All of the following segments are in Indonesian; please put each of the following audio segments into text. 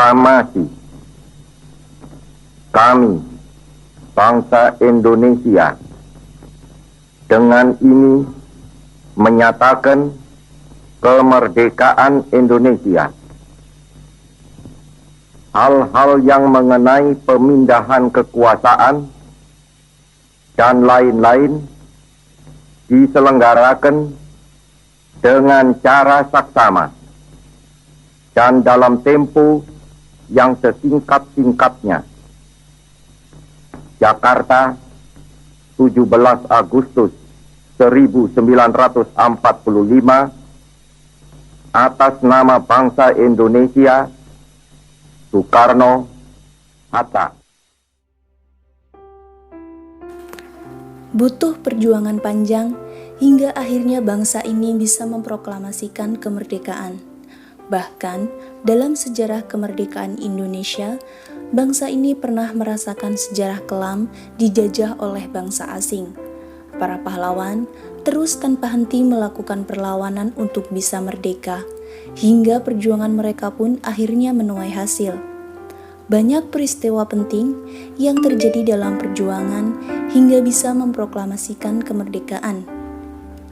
Proklamasi. Kami, bangsa Indonesia, dengan ini menyatakan kemerdekaan Indonesia. Hal-hal yang mengenai pemindahan kekuasaan dan lain-lain diselenggarakan dengan cara saksama dan dalam tempo yang sesingkat-singkatnya. Jakarta, 17 Agustus 1945, atas nama bangsa Indonesia, Soekarno, Hatta. Butuh perjuangan panjang hingga akhirnya bangsa ini bisa memproklamasikan kemerdekaan. Bahkan dalam sejarah kemerdekaan Indonesia, bangsa ini pernah merasakan sejarah kelam dijajah oleh bangsa asing. Para pahlawan terus tanpa henti melakukan perlawanan untuk bisa merdeka, hingga perjuangan mereka pun akhirnya menuai hasil. Banyak peristiwa penting yang terjadi dalam perjuangan hingga bisa memproklamasikan kemerdekaan.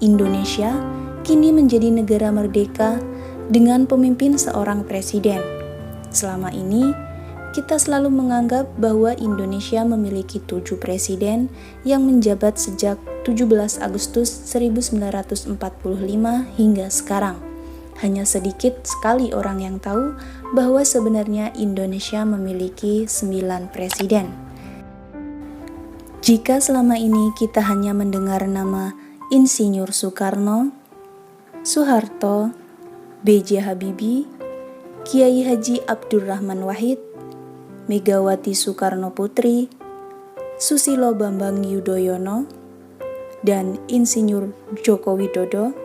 Indonesia kini menjadi negara merdeka dengan pemimpin seorang presiden. Selama ini, kita selalu menganggap bahwa Indonesia memiliki 7 presiden yang menjabat sejak 17 Agustus 1945 hingga sekarang. Hanya sedikit sekali orang yang tahu bahwa sebenarnya Indonesia memiliki 9 presiden. Jika selama ini kita hanya mendengar nama Insinyur Soekarno, Soeharto, B.J. Habibie, Kiai Haji Abdurrahman Wahid, Megawati Soekarno Putri, Susilo Bambang Yudhoyono, dan Insinyur Joko Widodo,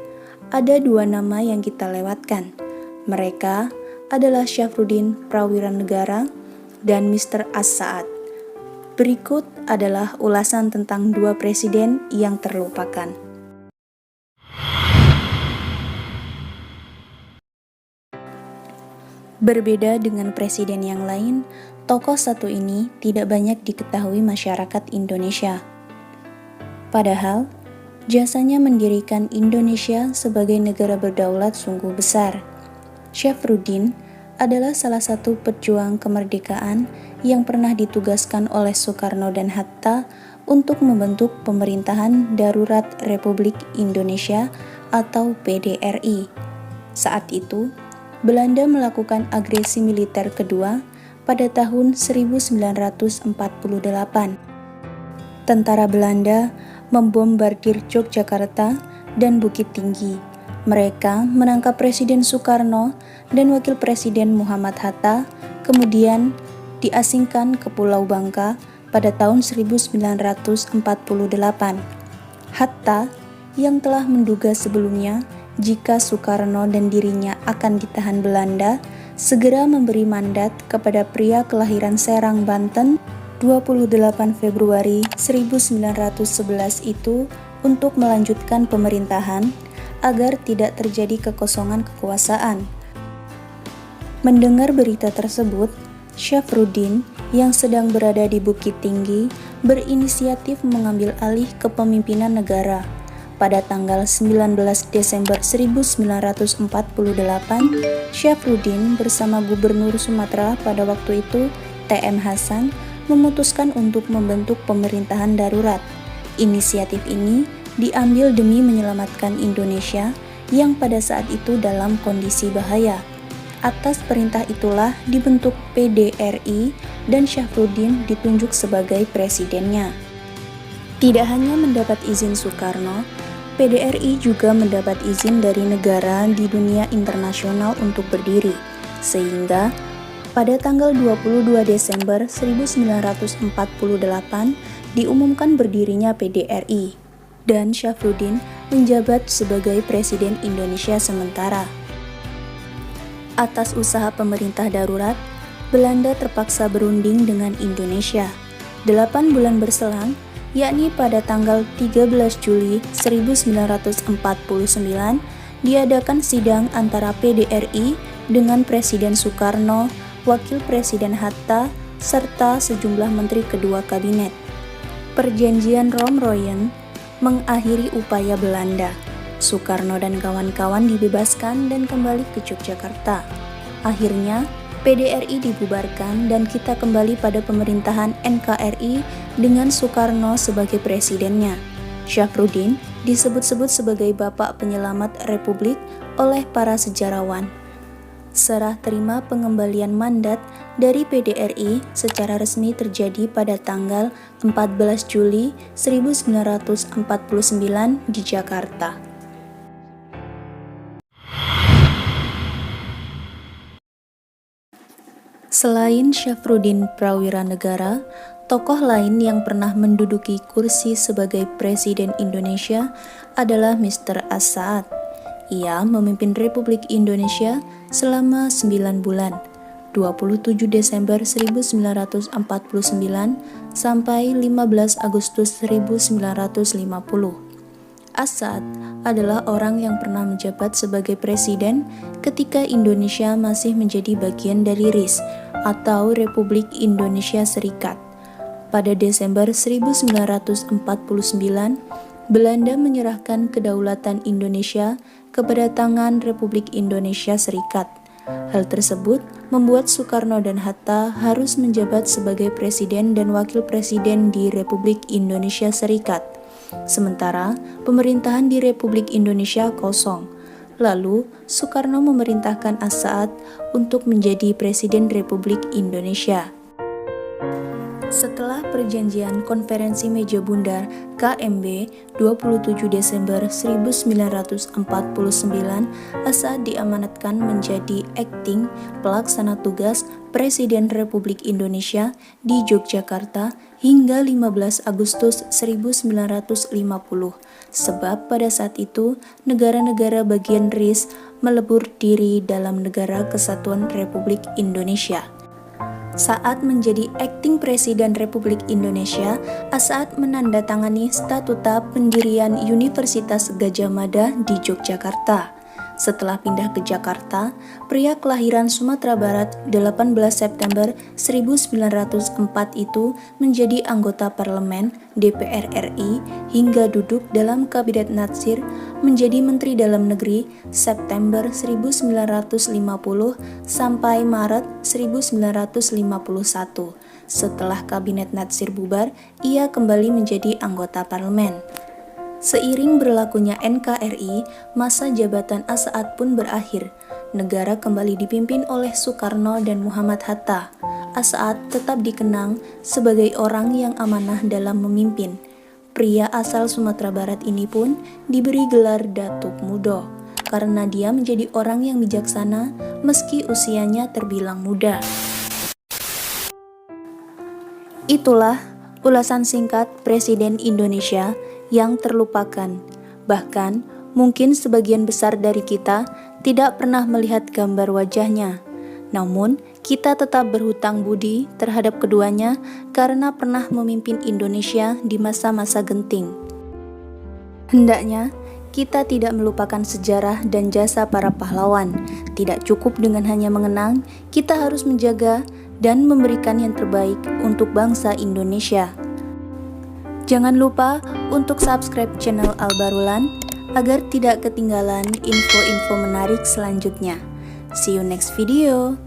ada 2 nama yang kita lewatkan. Mereka adalah Syafruddin Prawiranegara dan Mr. As-Saad. Berikut adalah ulasan tentang 2 presiden yang terlupakan. Berbeda dengan presiden yang lain, tokoh satu ini tidak banyak diketahui masyarakat Indonesia. Padahal, jasanya mendirikan Indonesia sebagai negara berdaulat sungguh besar. Syafruddin adalah salah satu pejuang kemerdekaan yang pernah ditugaskan oleh Soekarno dan Hatta untuk membentuk pemerintahan darurat Republik Indonesia atau PDRI. Saat itu, Belanda melakukan agresi militer kedua pada tahun 1948. Tentara Belanda membombardir Yogyakarta dan Bukit Tinggi. Mereka menangkap Presiden Soekarno dan Wakil Presiden Muhammad Hatta, kemudian diasingkan ke Pulau Bangka pada tahun 1948. Hatta yang telah menduga sebelumnya jika Soekarno dan dirinya akan ditahan Belanda, segera memberi mandat kepada pria kelahiran Serang, Banten, 28 Februari 1911 itu untuk melanjutkan pemerintahan agar tidak terjadi kekosongan kekuasaan. Mendengar berita tersebut, Syafruddin yang sedang berada di Bukit Tinggi berinisiatif mengambil alih kepemimpinan negara. Pada tanggal 19 Desember 1948, Syafruddin bersama Gubernur Sumatera pada waktu itu, T.M. Hasan, memutuskan untuk membentuk pemerintahan darurat. Inisiatif ini diambil demi menyelamatkan Indonesia yang pada saat itu dalam kondisi bahaya. Atas perintah itulah dibentuk PDRI dan Syafruddin ditunjuk sebagai presidennya. Tidak hanya mendapat izin Soekarno, PDRI juga mendapat izin dari negara di dunia internasional untuk berdiri, sehingga pada tanggal 22 Desember 1948 diumumkan berdirinya PDRI, dan Syafruddin menjabat sebagai Presiden Indonesia sementara. Atas usaha pemerintah darurat, Belanda terpaksa berunding dengan Indonesia. 8 bulan berselang, yakni pada tanggal 13 Juli 1949, diadakan sidang antara PDRI dengan Presiden Soekarno, Wakil Presiden Hatta, serta sejumlah menteri kedua kabinet. Perjanjian Romroyen mengakhiri upaya Belanda. Soekarno dan kawan-kawan dibebaskan dan kembali ke Yogyakarta. Akhirnya, PDRI dibubarkan dan kita kembali pada pemerintahan NKRI dengan Soekarno sebagai presidennya. Syafruddin disebut-sebut sebagai Bapak Penyelamat Republik oleh para sejarawan. Serah terima pengembalian mandat dari PDRI secara resmi terjadi pada tanggal 14 Juli 1949 di Jakarta. Selain Syafruddin Prawiranegara, tokoh lain yang pernah menduduki kursi sebagai Presiden Indonesia adalah Mr. As-Saad. Ia memimpin Republik Indonesia selama 9 bulan, 27 Desember 1949 sampai 15 Agustus 1950. As-Saad adalah orang yang pernah menjabat sebagai presiden ketika Indonesia masih menjadi bagian dari RIS atau Republik Indonesia Serikat. Pada Desember 1949, Belanda menyerahkan kedaulatan Indonesia kepada tangan Republik Indonesia Serikat. Hal tersebut membuat Soekarno dan Hatta harus menjabat sebagai presiden dan wakil presiden di Republik Indonesia Serikat. Sementara pemerintahan di Republik Indonesia kosong. Lalu Soekarno memerintahkan As-Saad untuk menjadi Presiden Republik Indonesia. Setelah perjanjian Konferensi Meja Bundar KMB 27 Desember 1949, As-Saad diamanatkan menjadi akting pelaksana tugas Presiden Republik Indonesia di Yogyakarta hingga 15 Agustus 1950, sebab pada saat itu negara-negara bagian RIS melebur diri dalam Negara Kesatuan Republik Indonesia. Saat menjadi akting Presiden Republik Indonesia, As-Saad menandatangani statuta pendirian Universitas Gadjah Mada di Yogyakarta. Setelah pindah ke Jakarta, pria kelahiran Sumatera Barat 18 September 1904 itu menjadi anggota parlemen DPR RI hingga duduk dalam Kabinet Natsir, menjadi Menteri Dalam Negeri September 1950 sampai Maret 1951. Setelah Kabinet Natsir bubar, ia kembali menjadi anggota parlemen. Seiring berlakunya NKRI, masa jabatan As-Saad pun berakhir. Negara kembali dipimpin oleh Soekarno dan Muhammad Hatta. As-Saad tetap dikenang sebagai orang yang amanah dalam memimpin. Pria asal Sumatera Barat ini pun diberi gelar Datuk Mudo, karena dia menjadi orang yang bijaksana meski usianya terbilang muda. Itulah ulasan singkat Presiden Indonesia yang terlupakan. Bahkan, mungkin sebagian besar dari kita tidak pernah melihat gambar wajahnya. Namun, kita tetap berhutang budi terhadap keduanya karena pernah memimpin Indonesia di masa-masa genting. Hendaknya, kita tidak melupakan sejarah dan jasa para pahlawan. Tidak cukup dengan hanya mengenang, kita harus menjaga dan memberikan yang terbaik untuk bangsa Indonesia. Jangan lupa untuk subscribe channel Al-Barulan agar tidak ketinggalan info-info menarik selanjutnya. See you next video.